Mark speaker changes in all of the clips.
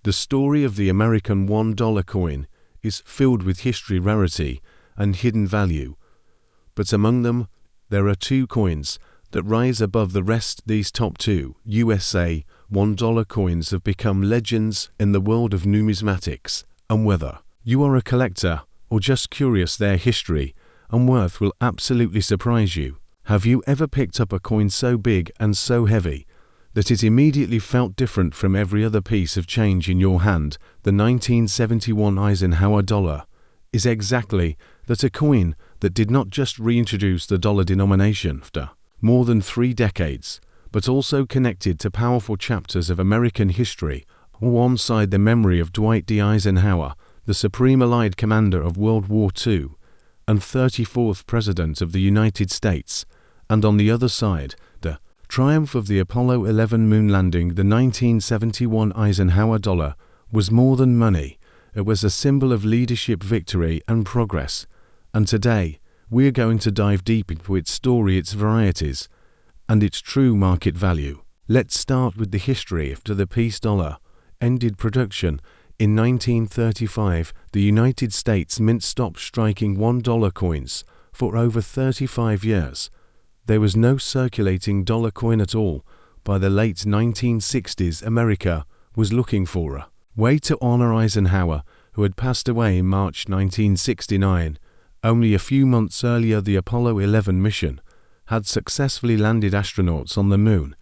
Speaker 1: The story of the American $1 coin is filled with history, rarity, and hidden value. But among them, there are two coins that rise above the rest. These top two USA $1 coins have become legends in the world of numismatics, and whether you are a collector or just curious, their history and worth will absolutely surprise you. Have you ever picked up a coin so big and so heavy that it immediately felt different from every other piece of change in your hand? The 1971 Eisenhower dollar is exactly that, a coin that did not just reintroduce the dollar denomination after more than 3 decades, but also connected to powerful chapters of American history, alongside the memory of Dwight D. Eisenhower, the Supreme Allied Commander of World War II and 34th President of the United States, and on the other side, the triumph of the Apollo 11 moon landing. The 1971 Eisenhower dollar was more than money. It was a symbol of leadership, victory, and progress. And today, we're going to dive deep into its story, its varieties, and its true market value. Let's start with the history. After the peace dollar ended production in 1935, the United States Mint stopped striking $1 coins for over 35 years. There was no circulating dollar coin at all. By the late 1960s, America was looking for a way to honor Eisenhower, who had passed away in March 1969. Only a few months earlier, the Apollo 11 mission had successfully landed astronauts on the moon,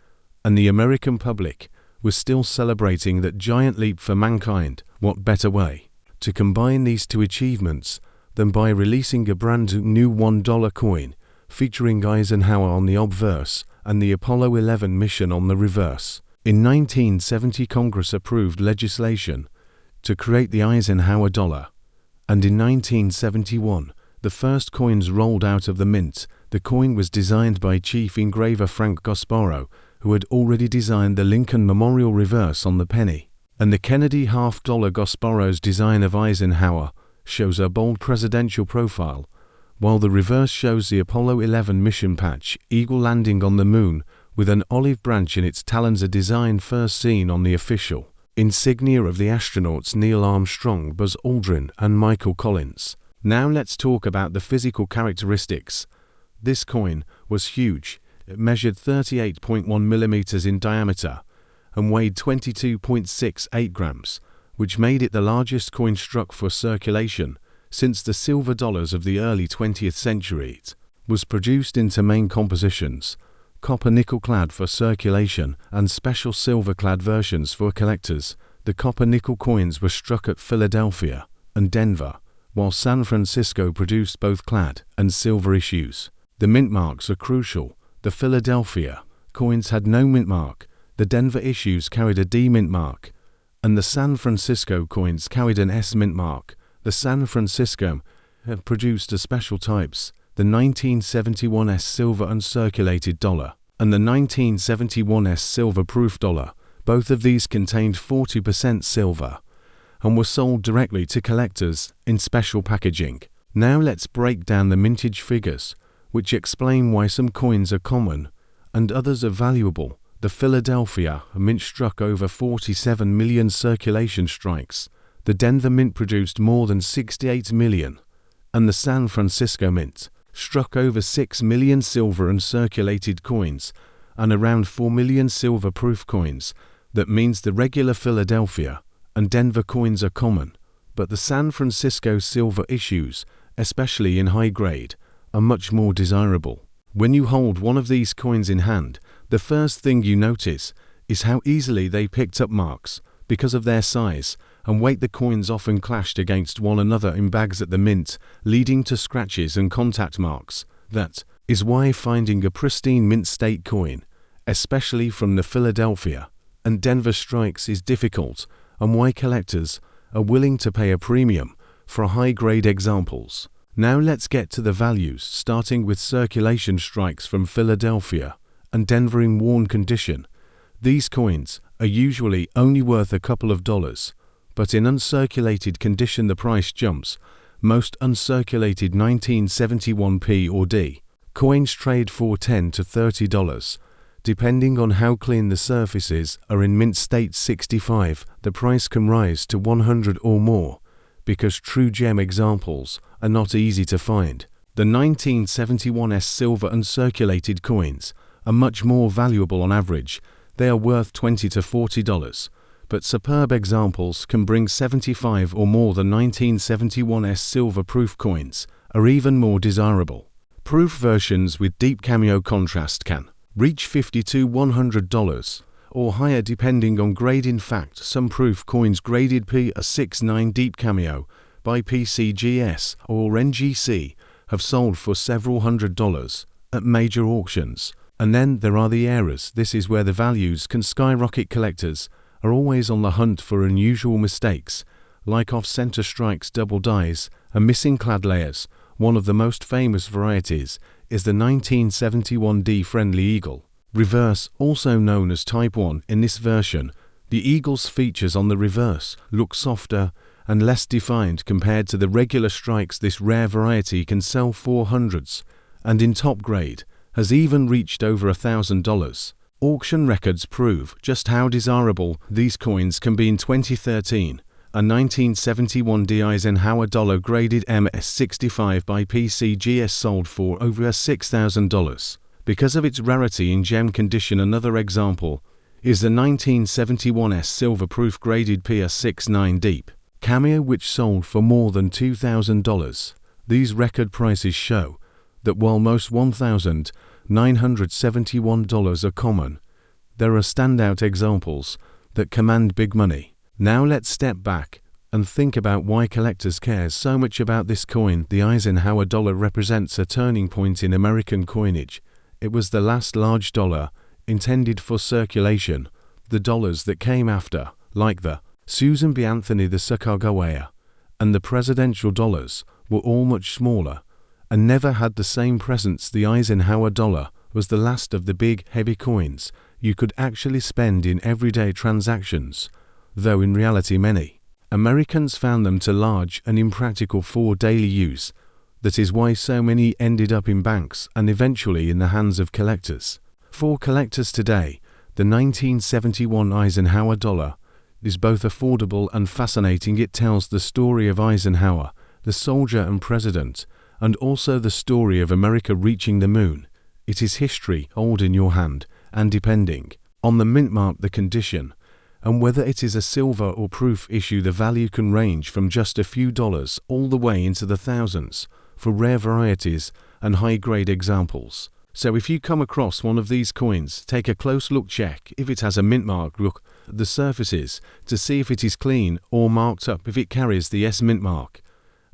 Speaker 1: and the American public was still celebrating that giant leap for mankind. What better way to combine these two achievements than by releasing a brand new $1 coin featuring Eisenhower on the obverse and the Apollo 11 mission on the reverse? In 1970, Congress approved legislation to create the Eisenhower dollar, and in 1971, the first coins rolled out of the mint. The coin was designed by chief engraver Frank Gasparo, who had already designed the Lincoln Memorial reverse on the penny, and the Kennedy $half. Gasparo's design of Eisenhower shows a bold presidential profile, while the reverse shows the Apollo 11 mission patch eagle landing on the moon with an olive branch in its talons, a design first seen on the official insignia of the astronauts Neil Armstrong, Buzz Aldrin, and Michael Collins. Now let's talk about the physical characteristics. This coin was huge. It measured 38.1 millimeters in diameter and weighed 22.68 grams, which made it the largest coin struck for circulation since the silver dollars of the early 20th century. It was produced into main compositions: copper nickel-clad for circulation and special silver-clad versions for collectors. The copper-nickel coins were struck at Philadelphia and Denver, while San Francisco produced both clad and silver issues. The mint marks are crucial. The Philadelphia coins had no mint mark, the Denver issues carried a D mint mark, and the San Francisco coins carried an S mint mark. The San Francisco have produced as special types: the 1971 S silver uncirculated dollar and the 1971 S silver proof dollar. Both of these contained 40% silver and were sold directly to collectors in special packaging. Now let's break down the mintage figures, which explain why some coins are common and others are valuable. The Philadelphia mint struck over 47 million circulation strikes. The Denver mint produced more than 68 million, and the San Francisco mint struck over 6 million silver uncirculated coins and around 4 million silver proof coins. That means the regular Philadelphia and Denver coins are common, but the San Francisco silver issues, especially in high grade, are much more desirable. When you hold one of these coins in hand, the first thing you notice is how easily they picked up marks. Because of their size and weight, the coins often clashed against one another in bags at the mint, leading to scratches and contact marks. That is why finding a pristine mint state coin, especially from the Philadelphia and Denver strikes, is difficult, and why collectors are willing to pay a premium for high-grade examples. Now let's get to the values, starting with circulation strikes from Philadelphia and Denver in worn condition. These coins are usually only worth a couple of dollars, but in uncirculated condition the price jumps. Most uncirculated 1971 P or D coins trade for $10 to $30. Depending on how clean the surfaces are in mint state 65, the price can rise to 100 or more, because true gem examples are not easy to find. The 1971s silver uncirculated coins are much more valuable on average. They are worth $20 to $40, but superb examples can bring 75 or more. The 1971s silver proof coins are even more desirable. Proof versions with deep cameo contrast can reach $50 to $100 or higher depending on grade. In fact, some proof coins graded P69 deep cameo by PCGS or NGC have sold for several $100s at major auctions. And then there are the errors. This is where the values can skyrocket. Collectors are always on the hunt for unusual mistakes, like off-center strikes, double dies, and missing clad layers. One of the most famous varieties is the 1971D Friendly Eagle reverse, also known as Type 1. In this version, the eagle's features on the reverse look softer and less defined compared to the regular strikes. This rare variety can sell for hundreds, and in top grade has even reached over $1,000. Auction records prove just how desirable these coins can be. In 2013, a 1971D Eisenhower dollar graded MS65 by PCGS sold for over $6,000 because of its rarity in gem condition. Another example is the 1971s silver proof graded PS69 deep cameo, which sold for more than $2,000. These record prices show that while most $1,971 are common, there are standout examples that command big money. Now let's step back and think about why collectors care so much about this coin. The Eisenhower dollar represents a turning point in American coinage. It was the last large dollar intended for circulation. The dollars that came after, like the Susan B. Anthony, the Sacagawea, and the presidential dollars, were all much smaller and never had the same presence. The Eisenhower dollar was the last of the big, heavy coins you could actually spend in everyday transactions, though in reality many Americans found them too large and impractical for daily use. That is why so many ended up in banks and eventually in the hands of collectors. For collectors today, the 1971 Eisenhower dollar is both affordable and fascinating. It tells the story of Eisenhower, the soldier and president, and also the story of America reaching the moon. It is history, old in your hand, and depending on the mint mark, the condition, and whether it is a silver or proof issue, the value can range from just a few dollars all the way into the thousands for rare varieties and high-grade examples. So if you come across one of these coins, take a close look. Check if it has a mint mark. Look at the surfaces to see if it is clean or marked up, if it carries the S mint mark,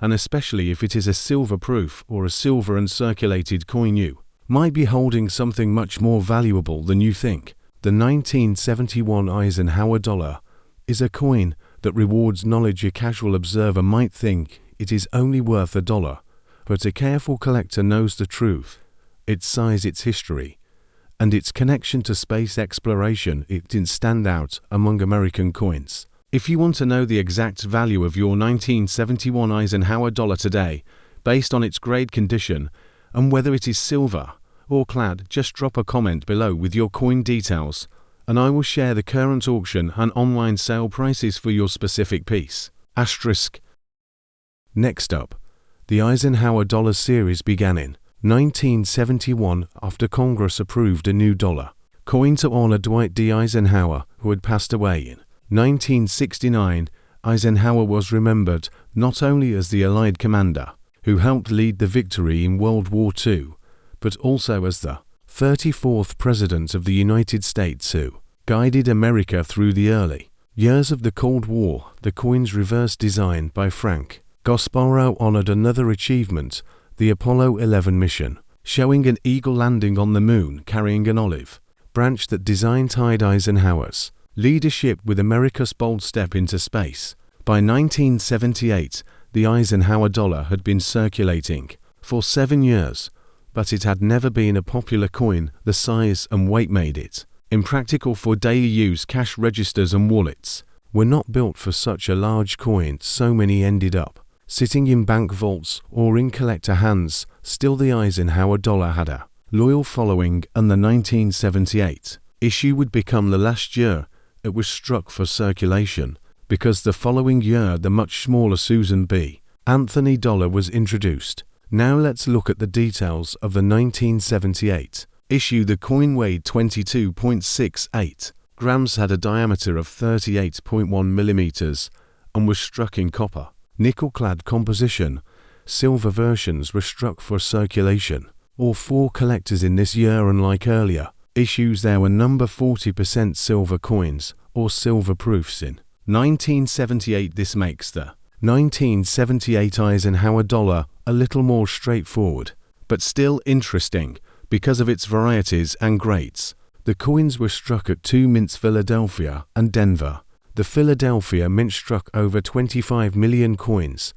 Speaker 1: and especially if it is a silver proof or a silver uncirculated coin. You might be holding something much more valuable than you think. The 1971 Eisenhower dollar is a coin that rewards knowledge. A casual observer might think it is only worth $1, but a careful collector knows the truth. Its size, its history, and its connection to space exploration, it didn't stand out among American coins. If you want to know the exact value of your 1971 Eisenhower dollar today, based on its grade, condition, and whether it is silver or clad, just drop a comment below with your coin details, and I will share the current auction and online sale prices for your specific piece. Asterisk. Next up, the Eisenhower dollar series began in 1971 after Congress approved a new dollar coin to honor Dwight D. Eisenhower, who had passed away in 1969. Eisenhower was remembered not only as the Allied commander who helped lead the victory in World War II, but also as the 34th President of the United States who guided America through the early years of the Cold War. The coin's reverse design by Frank Gasparro honored another achievement, the Apollo 11 mission, showing an eagle landing on the moon carrying an olive branch. That design tied Eisenhower's leadership with America's bold step into space. By 1978, the Eisenhower dollar had been circulating for 7 years, but it had never been a popular coin. The size and weight made it impractical for daily use. Cash registers and wallets were not built for such a large coin, so many ended up sitting in bank vaults or in collector hands. Still, the Eisenhower dollar had a loyal following, and the 1978 issue would become the last year it was struck for circulation, because the following year the much smaller Susan B. Anthony dollar was introduced. Now let's look at the details of the 1978 issue. The coin weighed 22.68 grams, had a diameter of 38.1 millimeters, and was struck in copper. Nickel-clad composition. Silver versions were struck for circulation, or for collectors in this year. Unlike earlier issues, there were number 40% silver coins, or silver proofs in 1978. This makes the 1978 Eisenhower dollar a little more straightforward, but still interesting because of its varieties and grades. The coins were struck at two mints, Philadelphia and Denver. The Philadelphia mint struck over 25 million coins,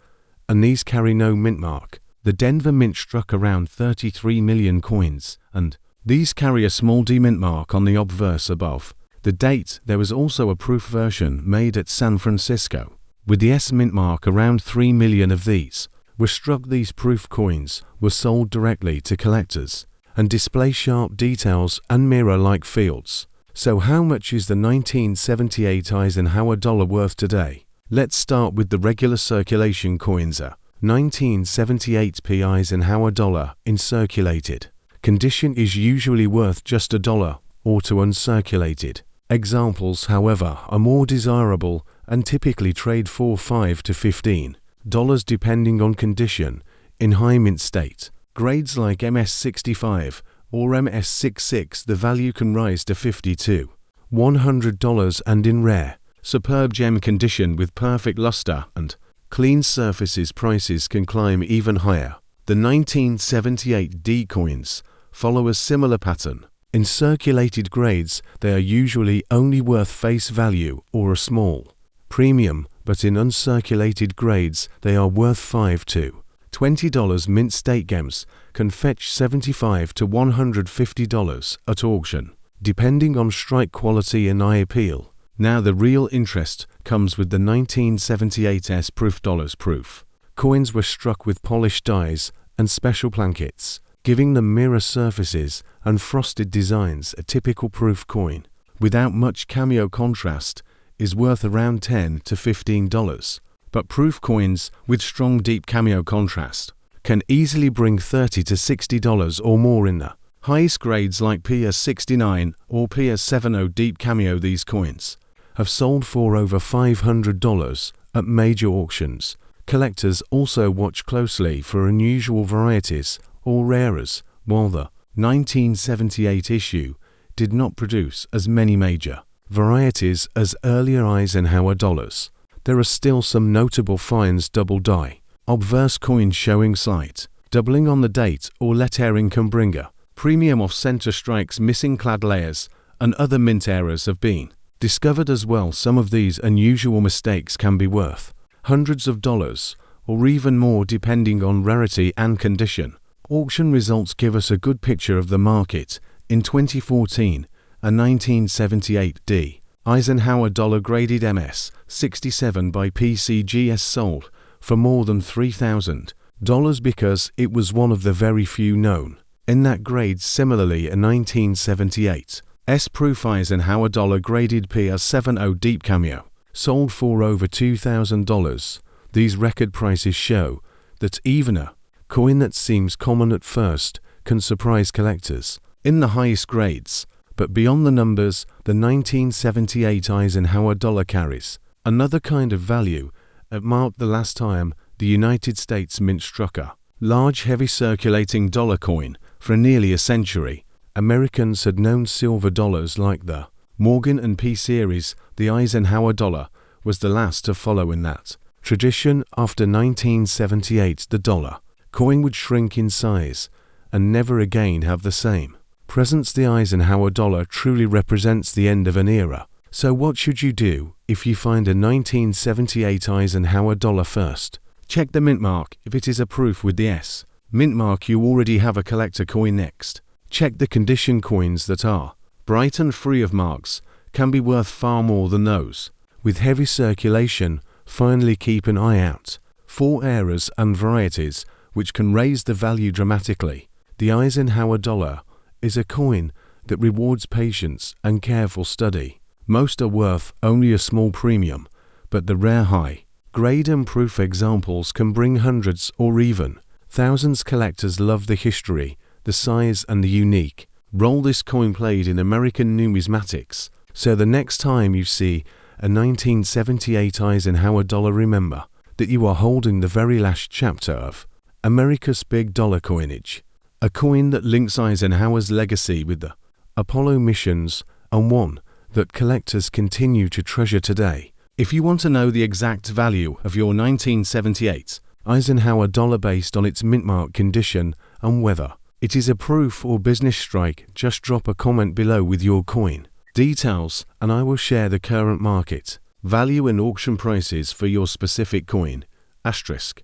Speaker 1: and these carry no mint mark. The Denver mint struck around 33 million coins, and these carry a small D mint mark on the obverse above the date. There was also a proof version made at San Francisco with the S mint mark. Around 3 million of these were struck. These proof coins were sold directly to collectors and display sharp details and mirror-like fields. So how much is the 1978 Eisenhower dollar worth today? Let's start with the regular circulation coins. A 1978 Eisenhower dollar in circulated condition is usually worth just $1 or to uncirculated examples, however, are more desirable and typically trade for $5 to $15 depending on condition. In high mint state grades like MS-65 or MS-66, the value can rise to $50 to $100, and in rare, superb gem condition with perfect luster and clean surfaces, prices can climb even higher. The 1978 D coins follow a similar pattern. In circulated grades, they are usually only worth face value or a small premium, but in uncirculated grades, they are worth $5 to $20. Mint state gems can fetch $75 to $150 at auction, depending on strike quality and eye appeal. Now the real interest comes with the 1978 S proof dollars. Proof coins were struck with polished dies and special plankets, giving them mirror surfaces and frosted designs. A typical proof coin, without much cameo contrast, is worth around $10 to $15, but proof coins with strong deep cameo contrast can easily bring $30 to $60 or more in the highest grades like PS69 or PS70 deep cameo. These coins have sold for over $500 at major auctions. Collectors also watch closely for unusual varieties or rares. While the 1978 issue did not produce as many major varieties as earlier Eisenhower dollars, there are still some notable finds. Double die obverse coins showing slight doubling on the date or lettering can bring a premium. Off-center strikes, missing clad layers, and other mint errors have been discovered as well. Some of these unusual mistakes can be worth hundreds of dollars or even more depending on rarity and condition. Auction results give us a good picture of the market. In 2014, a 1978 D Eisenhower dollar graded MS-67 by PCGS sold for more than $3,000 because it was one of the very few known in that grade. Similarly, a 1978 S-proof Eisenhower dollar graded PS70 deep cameo sold for over $2,000. These record prices show that even a coin that seems common at first can surprise collectors in the highest grades. But beyond the numbers, the 1978 Eisenhower dollar carries another kind of value. It marked the last time the United States mint struck a large, heavy circulating dollar coin for nearly a century. Americans had known silver dollars like the Morgan and P series. The Eisenhower dollar was the last to follow in that tradition. After 1978, the dollar coin would shrink in size and never again have the same presence. The Eisenhower dollar truly represents the end of an era. So what should you do if you find a 1978 Eisenhower dollar? First, check the mint mark. If it is a proof with the S mint mark, you already have a collector coin. Next, check the condition. Coins that are bright and free of marks can be worth far more than those with heavy circulation. Finally, keep an eye out for errors and varieties which can raise the value dramatically. The Eisenhower dollar is a coin that rewards patience and careful study. Most are worth only a small premium, but the rare high grade and proof examples can bring hundreds or even thousands. Collectors love the history, the size, and the unique role this coin played in American numismatics. So the next time you see a 1978 Eisenhower dollar, remember that you are holding the very last chapter of America's big dollar coinage, a coin that links Eisenhower's legacy with the Apollo missions, and one that collectors continue to treasure today. If you want to know the exact value of your 1978 Eisenhower dollar based on its mint mark condition and whether it is a proof or business strike, just drop a comment below with your coin details and I will share the current market value and auction prices for your specific coin. Asterisk.